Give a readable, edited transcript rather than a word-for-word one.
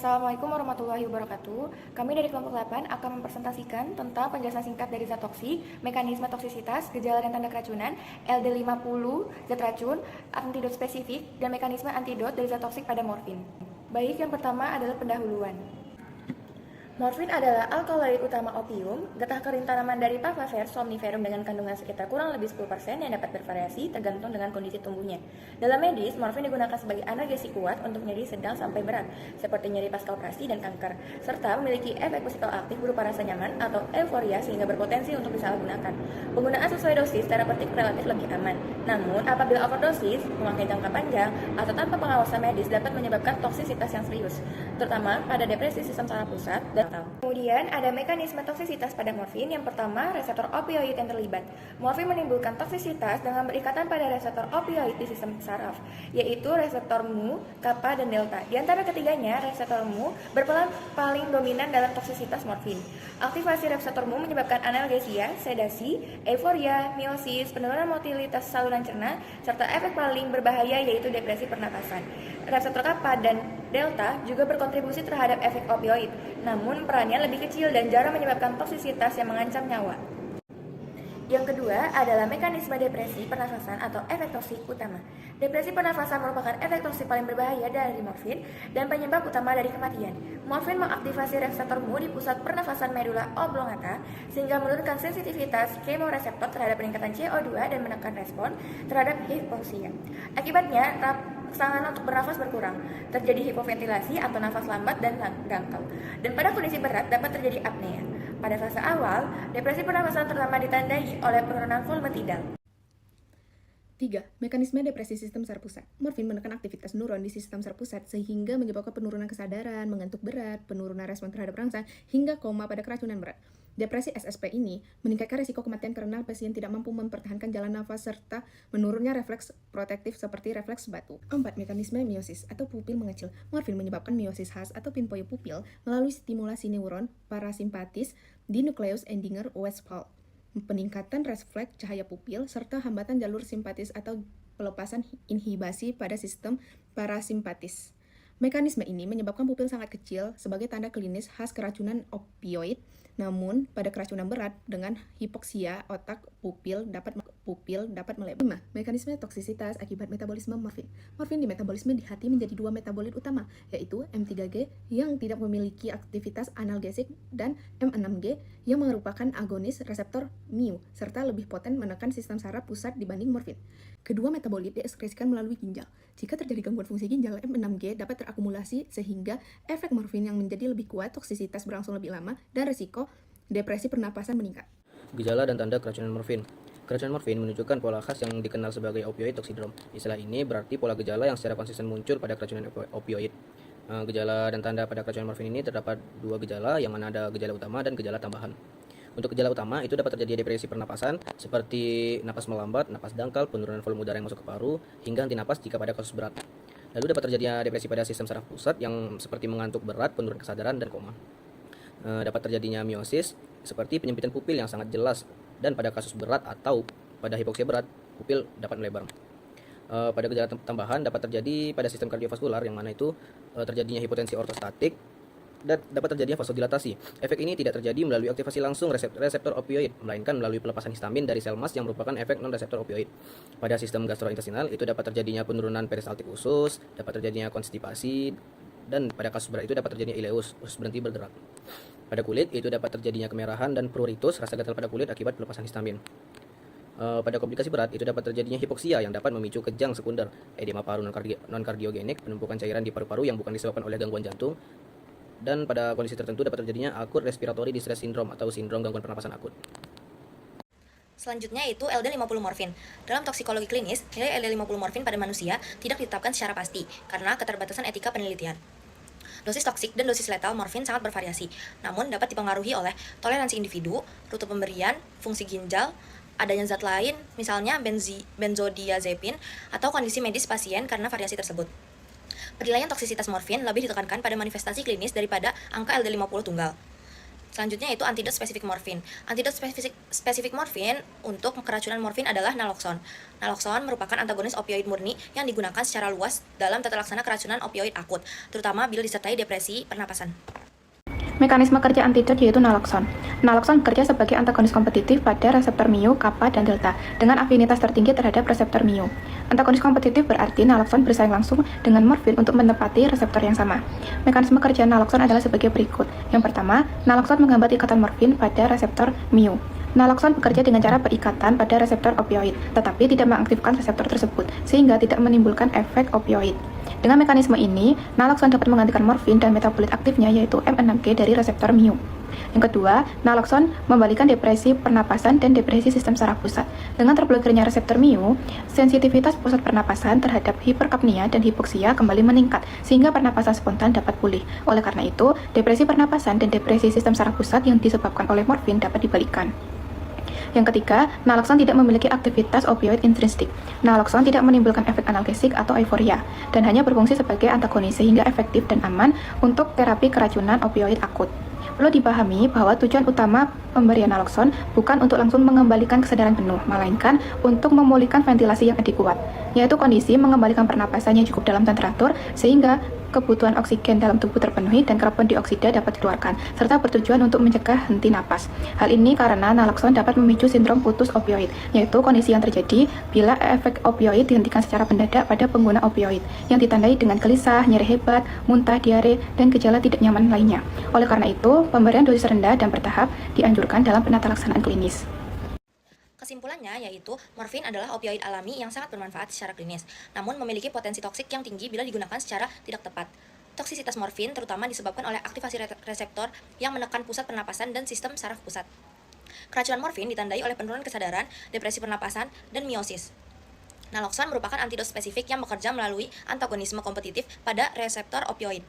Assalamualaikum warahmatullahi wabarakatuh. Kami dari kelompok 8 akan mempresentasikan tentang penjelasan singkat dari zat toksik, mekanisme toksisitas, gejala dan tanda keracunan, LD50, zat racun, antidot spesifik, dan mekanisme antidot dari zat toksik pada morfin. Baik, yang pertama adalah pendahuluan. Morfin adalah alkaloid utama opium, getah kering tanaman dari Papaver somniferum dengan kandungan sekitar kurang lebih 10% yang dapat bervariasi tergantung dengan kondisi tumbuhnya. Dalam medis, morfin digunakan sebagai analgesi kuat untuk nyeri sedang sampai berat, seperti nyeri pasca operasi dan kanker, serta memiliki efek psikoaktif berupa rasa nyaman atau euforia sehingga berpotensi untuk disalahgunakan. Penggunaan sesuai dosis terapeutik relatif lebih aman. Namun, apabila overdosis, memakai jangka panjang, atau tanpa pengawasan medis dapat menyebabkan toksisitas yang serius, terutama pada depresi sistem saraf pusat dan kemudian ada mekanisme toksisitas pada morfin. Yang pertama, reseptor opioid yang terlibat. Morfin menimbulkan toksisitas dengan berikatan pada reseptor opioid di sistem saraf, yaitu reseptor mu, kappa, dan delta. Di antara ketiganya, reseptor mu berperan paling dominan dalam toksisitas morfin. Aktivasi reseptor mu menyebabkan analgesia, sedasi, euforia, miosis, penurunan motilitas saluran cerna, serta efek paling berbahaya yaitu depresi pernapasan. Reseptor kappa dan delta juga berkontribusi terhadap efek opioid, namun perannya lebih kecil dan jarang menyebabkan toksisitas yang mengancam nyawa. Yang kedua adalah mekanisme depresi pernafasan atau efek toksik utama. Depresi pernafasan merupakan efek toksik paling berbahaya dari morfin dan penyebab utama dari kematian. Morfin mengaktifasi reseptor mu di pusat pernafasan medula oblongata sehingga menurunkan sensitivitas kemoreseptor terhadap peningkatan CO2 dan menekan respon terhadap hipoksia. Akibatnya, rangsangan untuk bernafas berkurang, terjadi hipoventilasi atau nafas lambat dan dangkal. Dan pada kondisi berat dapat terjadi apnea. Pada fase awal, depresi pernafasan terutama ditandai oleh penurunan volume tidal. 3. Mekanisme depresi sistem saraf pusat. Morfin menekan aktivitas neuron di sistem saraf pusat sehingga menyebabkan penurunan kesadaran, mengantuk berat, penurunan respon terhadap rangsang, hingga koma pada keracunan berat. Depresi SSP ini meningkatkan risiko kematian karena pasien tidak mampu mempertahankan jalan nafas serta menurunnya refleks protektif seperti refleks batu. 4. Mekanisme miosis atau pupil mengecil. Morfin menyebabkan miosis khas atau pinpoint pupil melalui stimulasi neuron parasimpatis di nukleus Edinger-Westphal, peningkatan refleks cahaya pupil, serta hambatan jalur simpatis atau pelepasan inhibasi pada sistem parasimpatis. Mekanisme ini menyebabkan pupil sangat kecil sebagai tanda klinis khas keracunan opioid, namun pada keracunan berat dengan hipoksia otak pupil dapat melebar. 5. Mekanisme toksisitas akibat metabolisme morfin. Morfin di metabolisme di hati menjadi dua metabolit utama, yaitu M3G yang tidak memiliki aktivitas analgesik dan M6G yang merupakan agonis reseptor mu serta lebih poten menekan sistem saraf pusat dibanding morfin. Kedua metabolit diekskresikan melalui ginjal. Jika terjadi gangguan fungsi ginjal, M6G dapat terakumulasi sehingga efek morfin yang menjadi lebih kuat, toksisitas berlangsung lebih lama, dan risiko depresi pernapasan meningkat. Gejala dan tanda keracunan morfin. Keracunan morfin menunjukkan pola khas yang dikenal sebagai opioid toxidrome. Istilah ini berarti pola gejala yang secara konsisten muncul pada keracunan opioid. Gejala dan tanda pada keracunan morfin ini terdapat dua gejala, yang mana ada gejala utama dan gejala tambahan. Untuk gejala utama itu dapat terjadi depresi pernapasan seperti napas melambat, napas dangkal, penurunan volume udara yang masuk ke paru, hingga henti napas jika pada kasus berat. Lalu dapat terjadi depresi pada sistem saraf pusat yang seperti mengantuk berat, penurunan kesadaran, dan koma. Dapat terjadinya miosis seperti penyempitan pupil yang sangat jelas, dan pada kasus berat atau pada hipoksia berat, pupil dapat melebar. Pada gejala tambahan dapat terjadi pada sistem kardiovaskular, yang mana itu terjadinya hipotensi ortostatik dan dapat terjadinya vasodilatasi. Efek ini tidak terjadi melalui aktivasi langsung reseptor opioid, melainkan melalui pelepasan histamin dari sel mast yang merupakan efek non-reseptor opioid. Pada sistem gastrointestinal itu dapat terjadinya penurunan peristaltik usus, dapat terjadinya konstipasi, dan pada kasus berat itu dapat terjadinya ileus, usus berhenti bergerak. Pada kulit itu dapat terjadinya kemerahan dan pruritus, rasa gatal pada kulit akibat pelepasan histamin. Pada komplikasi berat itu dapat terjadinya hipoksia yang dapat memicu kejang sekunder, edema paru non-kardiogenik, penumpukan cairan di paru-paru yang bukan disebabkan oleh gangguan jantung, dan pada kondisi tertentu dapat terjadinya akut respiratory distress syndrome atau sindrom gangguan pernapasan akut. Selanjutnya itu LD50 morfin. Dalam toksikologi klinis, nilai LD50 morfin pada manusia tidak ditetapkan secara pasti karena keterbatasan etika penelitian. Dosis toksik dan dosis letal morfin sangat bervariasi, namun dapat dipengaruhi oleh toleransi individu, rute pemberian, fungsi ginjal, adanya zat lain, misalnya benzodiazepin, atau kondisi medis pasien karena variasi tersebut. Penilaian toksisitas morfin lebih ditekankan pada manifestasi klinis daripada angka LD50 tunggal. Selanjutnya yaitu antidot spesifik morfin. Antidot spesifik morfin untuk keracunan morfin adalah naloxone. Naloxone merupakan antagonis opioid murni yang digunakan secara luas dalam tata laksana keracunan opioid akut, terutama bila disertai depresi pernapasan. Mekanisme kerja antidot yaitu naloxone. Naloxone bekerja sebagai antagonis kompetitif pada reseptor mu, kappa, dan delta dengan afinitas tertinggi terhadap reseptor mu. Antagonis kompetitif berarti naloxone bersaing langsung dengan morfin untuk menepati reseptor yang sama. Mekanisme kerja naloxone adalah sebagai berikut. Yang pertama, naloxone menghambat ikatan morfin pada reseptor mu. Naloxone bekerja dengan cara berikatan pada reseptor opioid, tetapi tidak mengaktifkan reseptor tersebut, sehingga tidak menimbulkan efek opioid. Dengan mekanisme ini, naloxone dapat menggantikan morfin dan metabolit aktifnya yaitu M6G dari reseptor mu. Yang kedua, naloxone membalikan depresi pernapasan dan depresi sistem saraf pusat. Dengan terblokirnya reseptor mu, sensitivitas pusat pernapasan terhadap hiperkapnia dan hipoksia kembali meningkat, sehingga pernapasan spontan dapat pulih. Oleh karena itu, depresi pernapasan dan depresi sistem saraf pusat yang disebabkan oleh morfin dapat dibalikkan. Yang ketiga, naloxone tidak memiliki aktivitas opioid intrinsik. Naloxone tidak menimbulkan efek analgesik atau euforia, dan hanya berfungsi sebagai antagonis sehingga efektif dan aman untuk terapi keracunan opioid akut. Perlu dipahami bahwa tujuan utama pemberian naloxone bukan untuk langsung mengembalikan kesadaran penuh, melainkan untuk memulihkan ventilasi yang adekuat, yaitu kondisi mengembalikan pernapasan yang cukup dalam dan teratur, sehingga kebutuhan oksigen dalam tubuh terpenuhi dan karbon dioksida dapat dikeluarkan, serta bertujuan untuk mencegah henti napas. Hal ini karena naloxone dapat memicu sindrom putus opioid, yaitu kondisi yang terjadi bila efek opioid dihentikan secara mendadak pada pengguna opioid, yang ditandai dengan gelisah, nyeri hebat, muntah, diare, dan gejala tidak nyaman lainnya. Oleh karena itu, pemberian dosis rendah dan bertahap dianjurkan dalam penata laksanaan klinis. Kesimpulannya yaitu morfin adalah opioid alami yang sangat bermanfaat secara klinis, namun memiliki potensi toksik yang tinggi bila digunakan secara tidak tepat. Toksisitas morfin terutama disebabkan oleh aktivasi reseptor yang menekan pusat pernapasan dan sistem saraf pusat. Keracunan morfin ditandai oleh penurunan kesadaran, depresi pernapasan, dan miosis. Naloxone merupakan antidot spesifik yang bekerja melalui antagonisme kompetitif pada reseptor opioid.